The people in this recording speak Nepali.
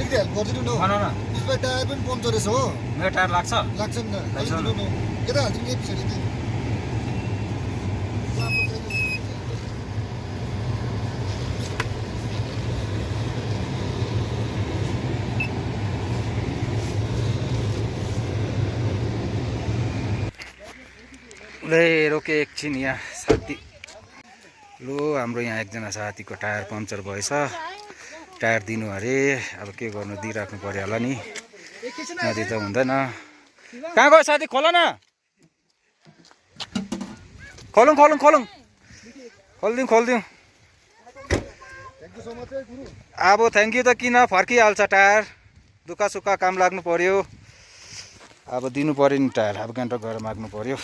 अलिकति हेल्प गरिदिनु न भन न यसमा टायर पनि पम्चर रहेछ हो मेरो टायर लाग्छ लाग्छ नि त हालिदिनु न यता हालिदिनु यही पछाडि चाहिँ ले रोके एकछिन यहाँ साथी लो हाम्रो यहाँ एकजना साथीको टायर पम्चर भएछ टायर दिनु अरे अब के गर्नु दिइराख्नु पर्यो होला नि नदी त हुँदैन कहाँ गयो साथी खोल न खोलौँ खोलौँ खोलौँ खोलिदिउँ खोलिदिउँ अब थ्याङ्क यू त किन फर्किहाल्छ टायर दुःख सुख काम लाग्नु पर्यो अब दिनु पर्यो नि टायर अब गान्तोक गएर माग्नु पर्यो